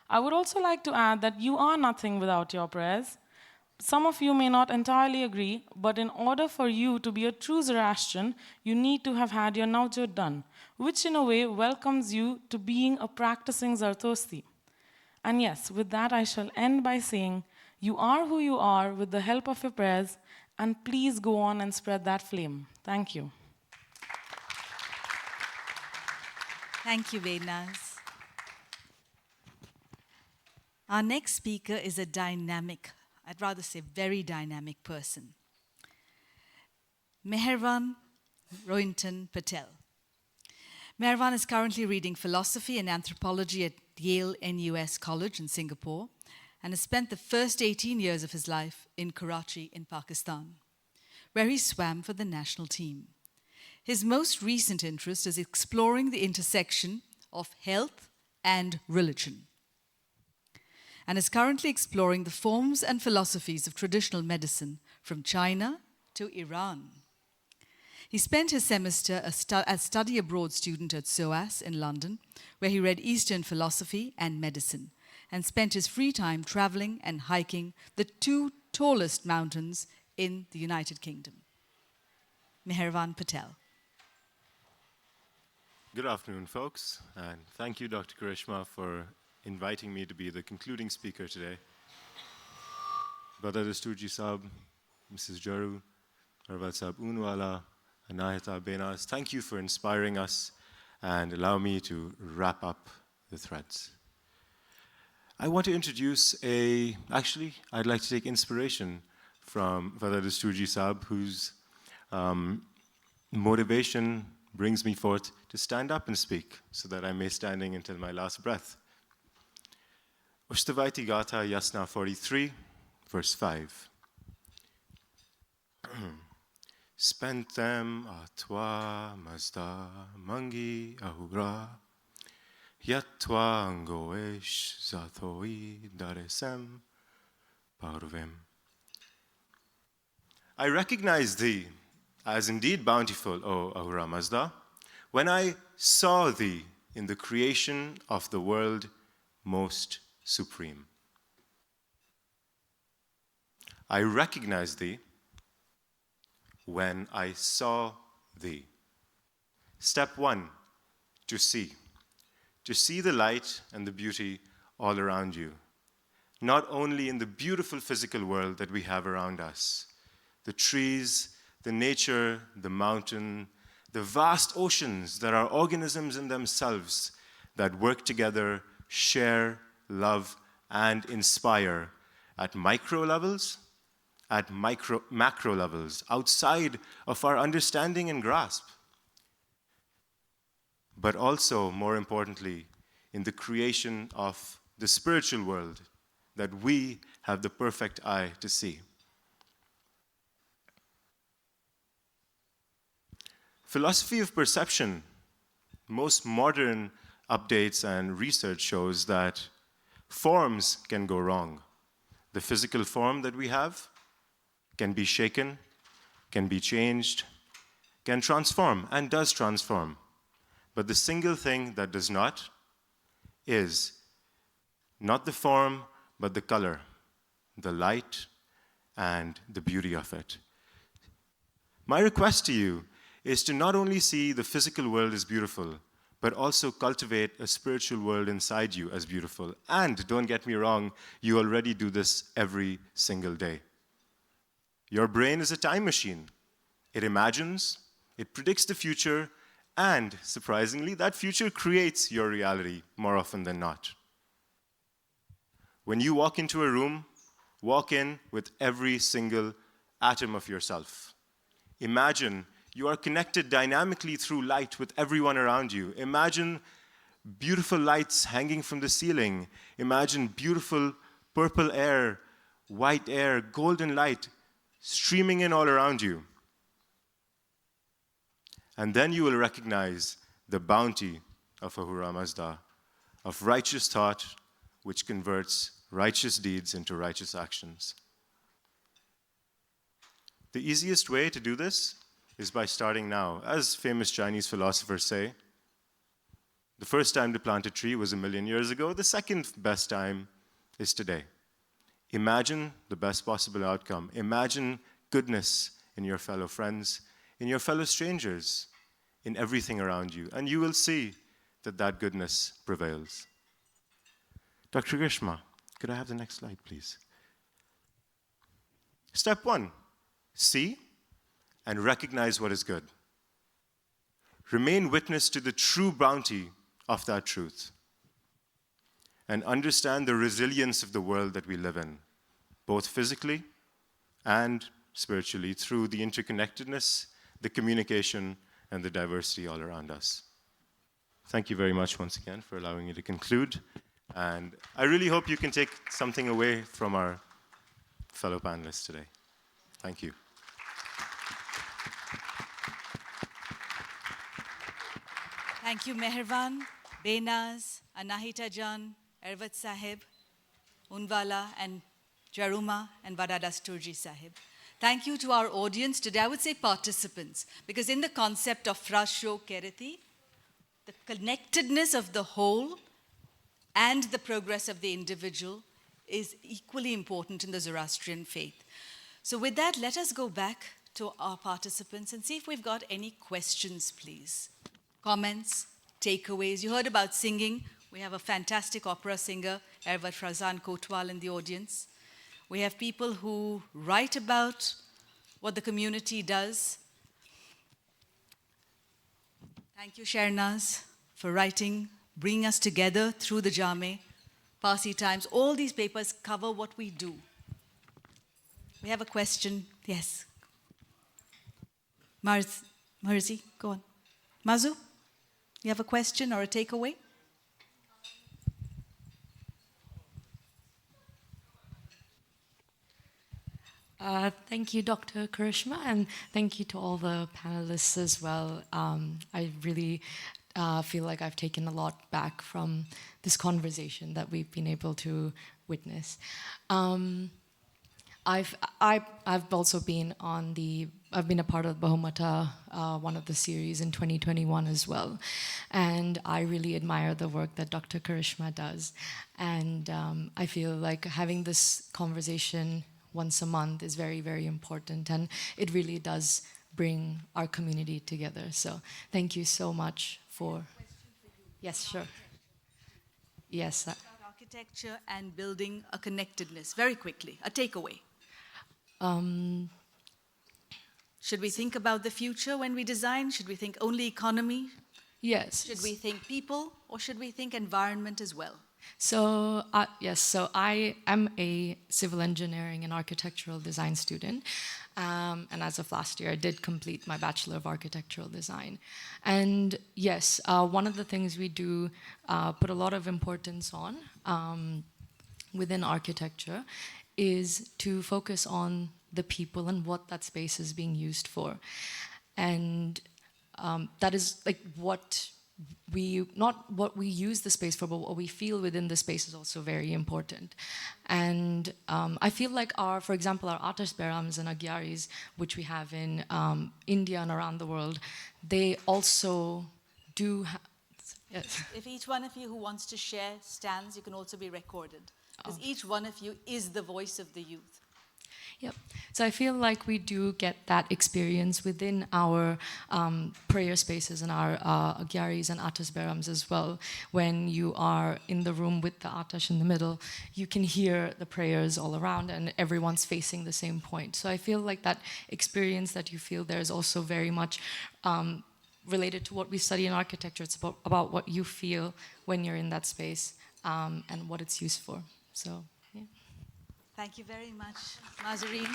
S7: I would also like to add that you are nothing without your prayers. Some of you may not entirely agree, but in order for you to be a true Zoroastrian, you need to have had your Navjot done, which in a way welcomes you to being a practicing Zartosti. And yes, with that I shall end by saying, you are who you are with the help of your prayers, and please go on and spread that flame. Thank you.
S2: Thank you, Behnaz. Our next speaker is a dynamic, I'd rather say very dynamic person. Meherwan Rohinton Patel. Meherwan is currently reading philosophy and anthropology at Yale NUS College in Singapore and has spent the first 18 years of his life in Karachi in Pakistan, where he swam for the national team. His most recent interest is exploring the intersection of health and religion, and is currently exploring the forms and philosophies of traditional medicine from China to Iran. He spent his semester as study abroad student at SOAS in London, where he read Eastern philosophy and medicine, and spent his free time traveling and hiking the 2 tallest mountains in the United Kingdom. Meherwan Patel.
S8: Good afternoon, folks, and thank you, Dr. Karishma, for inviting me to be the concluding speaker today. Vada Dasturji Sahab, Mrs. Jerou, Ervad Sahab, Unwalla, Anahita, Behnaz, thank you for inspiring us and allow me to wrap up the threads. I want to introduce actually, I'd like to take inspiration from Vada Dasturji Sahab, whose motivation brings me forth to stand up and speak so that I may standing until my last breath. Ushtavaiti Gata Yasna 43, verse 5. Spentem atwa mazda mangi ahura yatwa angoesh zathoi daresem parvem. I recognize thee as indeed bountiful, O Ahura Mazda, when I saw thee in the creation of the world most supreme. I recognize thee when I saw thee. Step 1, to see. To see the light and the beauty all around you. Not only in the beautiful physical world that we have around us, the trees, the nature, the mountain, the vast oceans that are organisms in themselves that work together, share, love, and inspire at micro levels, at macro levels, outside of our understanding and grasp. But also, more importantly, in the creation of the spiritual world that we have the perfect eye to see. Philosophy of perception, most modern updates and research shows that forms can go wrong. the physical form that we have, can be shaken, can be changed, can transform, and does transform. But the single thing that does not is not the form, but the color, the light, and the beauty of it. My request to you is to not only see the physical world as beautiful, but also cultivate a spiritual world inside you as beautiful. And don't get me wrong, you already do this every single day. Your brain is a time machine. It imagines, it predicts the future, and surprisingly, that future creates your reality more often than not. When you walk into a room, walk in with every single atom of yourself. Imagine you are connected dynamically through light with everyone around you. Imagine beautiful lights hanging from the ceiling. Imagine beautiful purple air, white air, golden light streaming in all around you. And then you will recognize the bounty of Ahura Mazda, of righteous thought, which converts righteous deeds into righteous actions. The easiest way to do this is by starting now. As famous Chinese philosophers say, the first time to plant a tree was 1,000,000 years ago. The second best time is today. Imagine the best possible outcome. Imagine goodness in your fellow friends, in your fellow strangers, in everything around you, and you will see that that goodness prevails. Dr. Karishma, could I have the next slide, please? Step 1, see and recognize what is good. Remain witness to the true bounty of that truth, and understand the resilience of the world that we live in, both physically and spiritually, through the interconnectedness, the communication, and the diversity all around us. Thank you very much once again for allowing me to conclude, and I really hope you can take something away from our fellow panelists today. Thank you.
S2: Thank you, Meherwan, Behnaz, Anahita Jan, Ervad Sahib, Unwalla, and Jerou and Vada Dasturji Sahib. Thank you to our audience today. I would say participants, because in the concept of Frasho Kereti, the connectedness of the whole and the progress of the individual is equally important in the Zoroastrian faith. So with that, let us go back to our participants and see if we've got any questions, please. Comments, takeaways. You heard about singing. We have a fantastic opera singer, Ervad Frazan Kotwal, in the audience. We have people who write about what the community does. Thank you, Shernaz, for writing, bringing us together through the Jame, Parsi Times. All these papers cover what we do. We have a question. Yes. Marzi, go on. Mazu, you have a question or a takeaway?
S9: Thank you, Dr. Karishma, and thank you to all the panelists as well. I really feel like I've taken a lot back from this conversation that we've been able to witness. I've also been I've been a part of BaHumata, one of the series in 2021 as well, and I really admire the work that Dr. Karishma does, and I feel like having this conversation once a month is very, very important, and it really does bring our community together. So thank you so much for... Yes, sure. Yes.
S2: Architecture and building a connectedness, very quickly, a takeaway. Should we think about the future when we design? Should we think only economy?
S9: Yes.
S2: Should we think people, or should we think environment as well?
S9: So, yes, so I am a civil engineering and architectural design student. And as of last year, I did complete my Bachelor of Architectural Design. And yes, one of the things we do put a lot of importance on within architecture is to focus on the people and what that space is being used for. And that is like what not what we use the space for, but what we feel within the space is also very important. And I feel like for example, our Atasberams and Agyaris, which we have in India and around the world, they also do yes.
S2: If each one of you who wants to share stands, you can also be recorded. Because each one of you is the voice of the youth.
S9: Yep. So I feel like we do get that experience within our prayer spaces and our Agyaris and Atasberams as well. When you are in the room with the Atash in the middle, you can hear the prayers all around and everyone's facing the same point. So I feel like that experience that you feel there is also very much related to what we study in architecture. It's about what you feel when you're in that space and what it's used for. So, yeah.
S2: Thank you very much, Mazareen.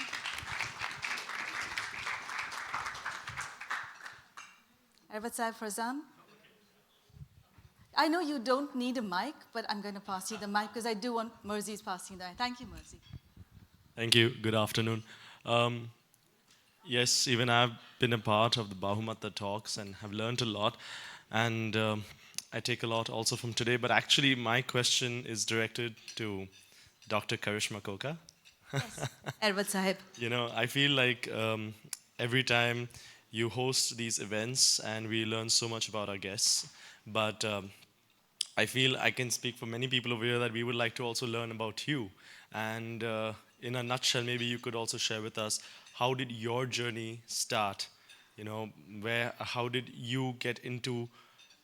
S2: Ervad Sahib Farzan. I know you don't need a mic, but I'm going to pass you the mic because I do want Merzy's passing the mic. Thank you, Merzy.
S10: Thank you. Good afternoon. Yes, even I've been a part of the BaHumata talks and have learned a lot. And I take a lot also from today. But actually, my question is directed to Dr. Karishma Koka.
S2: Yes, Ervad Sahib.
S10: You know, I feel like every time you host these events and we learn so much about our guests, but I feel I can speak for many people over here that we would like to also learn about you. And in a nutshell, maybe you could also share with us, how did your journey start? You know, how did you get into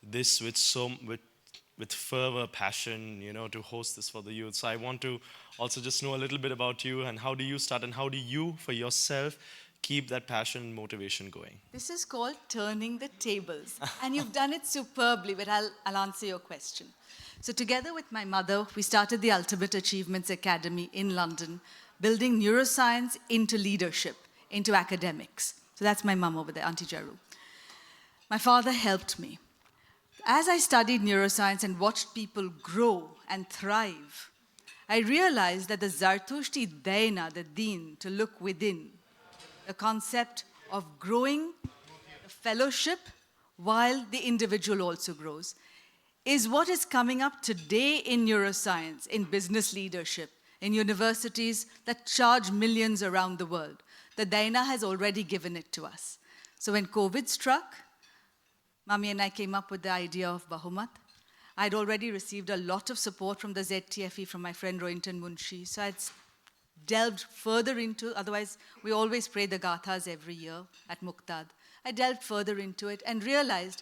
S10: this with fervor, passion, you know, to host this for the youth? So I want to also just know a little bit about you and how do you start and how do you, for yourself, keep that passion and motivation going?
S2: This is called turning the tables. And you've done it superbly, but I'll answer your question. So together with my mother, we started the Ultimate Achievements Academy in London, building neuroscience into leadership, into academics. So that's my mum over there, Auntie Jerou. My father helped me. As I studied neuroscience and watched people grow and thrive, I realized that the Zartushti Daina, the deen, to look within, the concept of growing the fellowship while the individual also grows, is what is coming up today in neuroscience, in business leadership, in universities that charge millions around the world. The Daina has already given it to us. So when COVID struck, Mummy and I came up with the idea of BaHumata. I'd already received a lot of support from the ZTFE, from my friend Rohinton Munshi. So I'd delved further into, otherwise we always pray the Gathas every year at Muqtad. I delved further into it and realized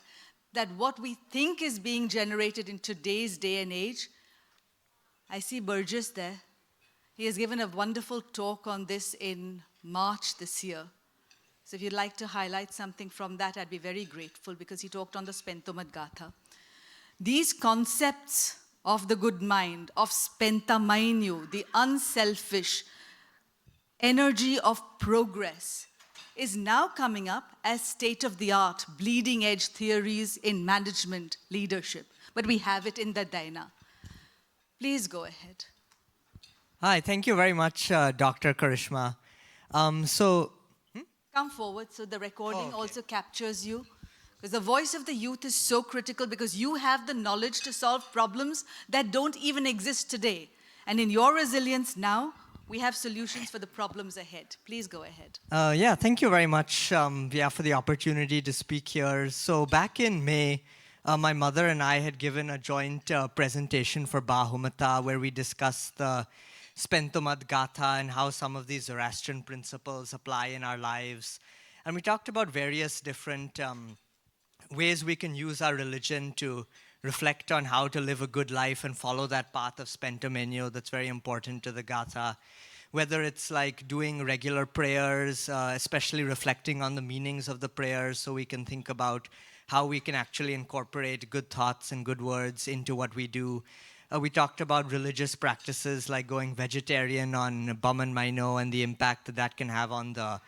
S2: that what we think is being generated in today's day and age, I see Burgess there. He has given a wonderful talk on this in March this year. So if you'd like to highlight something from that, I'd be very grateful, because he talked on the Spentomad Gatha. These concepts of the good mind, of Spentamainu, the unselfish energy of progress, is now coming up as state-of-the-art, bleeding-edge theories in management leadership. But we have it in the Daina. Please go ahead.
S11: Hi, thank you very much, Dr. Karishma.
S2: Come forward so the recording also captures you. Because the voice of the youth is so critical, because you have the knowledge to solve problems that don't even exist today. And in your resilience now, we have solutions for the problems ahead. Please go ahead.
S11: Yeah, thank you very much for the opportunity to speak here. So back in May, my mother and I had given a joint presentation for BaHumata where we discussed the Spentomad Gatha and how some of these Zoroastrian principles apply in our lives. And we talked about various different ways we can use our religion to reflect on how to live a good life and follow that path of Spentomenu that's very important to the Gatha. Whether it's like doing regular prayers, especially reflecting on the meanings of the prayers so we can think about how we can actually incorporate good thoughts and good words into what we do. We talked about religious practices like going vegetarian on Baman Maino and the impact that that can have on the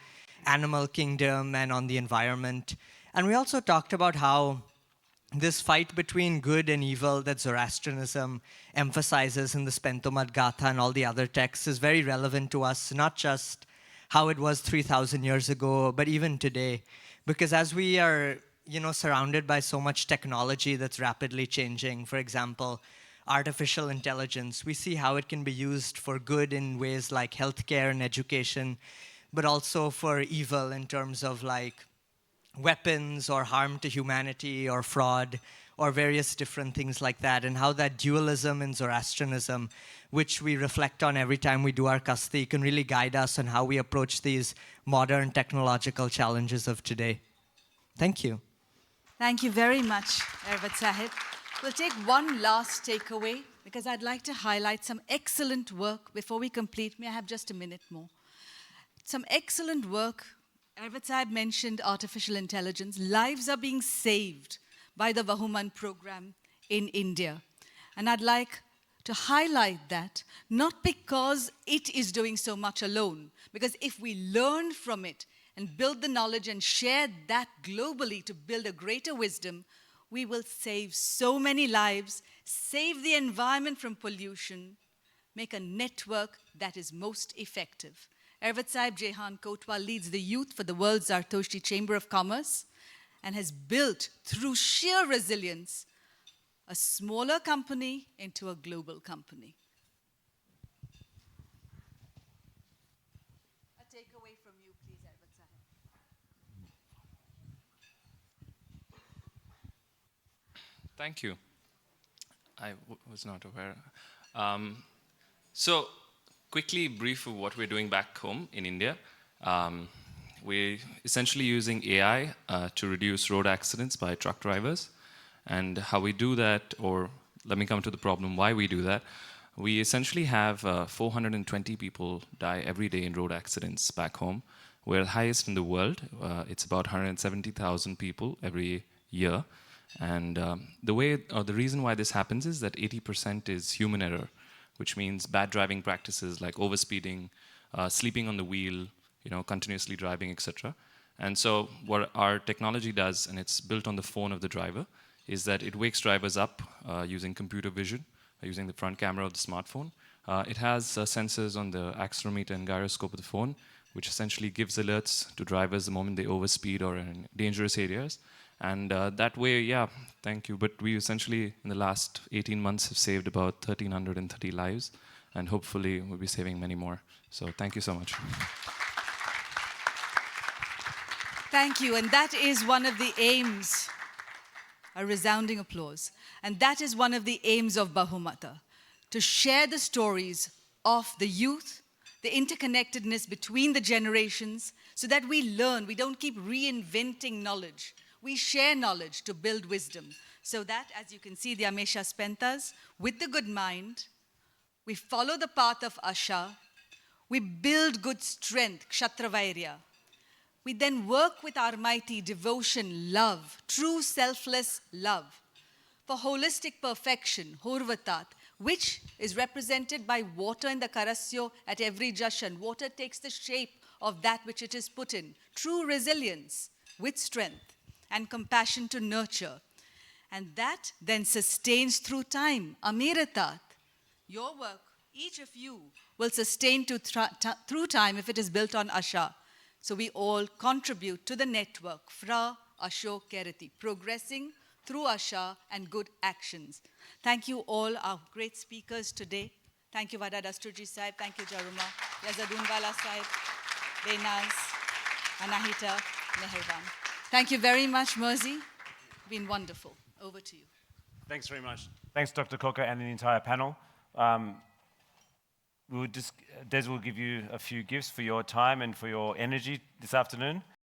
S11: animal kingdom and on the environment. And we also talked about how this fight between good and evil that Zoroastrianism emphasizes in the Spentomad Gatha and all the other texts is very relevant to us, not just how it was 3,000 years ago, but even today. Because as we are surrounded by so much technology that's rapidly changing. For example, artificial intelligence. We see how it can be used for good in ways like healthcare and education, but also for evil in terms of like weapons or harm to humanity or fraud or various different things like that, and how that dualism in Zoroastrianism, which we reflect on every time we do our kasti, can really guide us on how we approach these modern technological challenges of today. Thank you.
S2: Thank you very much, Ervad Sahib. We'll take one last takeaway because I'd like to highlight some excellent work before we complete. May I have just a minute more? Some excellent work. Ervad Sahib mentioned artificial intelligence. Lives are being saved by the BaHumata program in India. And I'd like to highlight that, not because it is doing so much alone, because if we learn from it and build the knowledge and share that globally to build a greater wisdom, we will save so many lives, save the environment from pollution, make a network that is most effective. Ervad Sahib Jehan Kotwal leads the youth for the World Dasturji Chamber of Commerce and has built, through sheer resilience, a smaller company into a global company. A takeaway from you, please, Ervad Sahib.
S12: Thank you. I was not aware. So, quickly brief of what we're doing back home in India. We're essentially using AI to reduce road accidents by truck drivers. And how we do that, or let me come to the problem why we do that. We essentially have 420 people die every day in road accidents back home. We're the highest in the world. It's about 170,000 people every year. And the reason why this happens is that 80% is human error, which means bad driving practices like overspeeding, sleeping on the wheel, continuously driving, etc. And so what our technology does, and it's built on the phone of the driver, is that it wakes drivers up using computer vision, using the front camera of the smartphone. It has sensors on the accelerometer and gyroscope of the phone, which essentially gives alerts to drivers the moment they overspeed or are in dangerous areas. And that way, yeah, thank you. But we essentially, in the last 18 months, have saved about 1,330 lives. And hopefully, we'll be saving many more. So thank you so much.
S2: Thank you. And that is one of the aims, a resounding applause. And that is one of the aims of BaHumata, to share the stories of the youth, the interconnectedness between the generations, so that we learn. We don't keep reinventing knowledge. We share knowledge to build wisdom. So that, as you can see, the Amesha Spentas, with the good mind, we follow the path of Asha, we build good strength, Kshatravairya. We then work with our mighty devotion, love, true selfless love, for holistic perfection, Horvatat, which is represented by water in the Karasyo at every Jashan. Water takes the shape of that which it is put in. True resilience with strength and compassion to nurture. And that then sustains through time. Amiratat, your work, each of you, will sustain through time if it is built on Asha. So we all contribute to the network, Fra Ashok Kerati, progressing through Asha and good actions. Thank you all, our great speakers today. Thank you, Vada Dasturji Sahib. Thank you, Jerou, Yazad Unwalla Sahib, Behnaz, Anahita, Meherwan. Thank you very much, Merzi. Been wonderful. Over to you.
S1: Thanks very much. Thanks, Dr. Koka and the entire panel. Des will give you a few gifts for your time and for your energy this afternoon.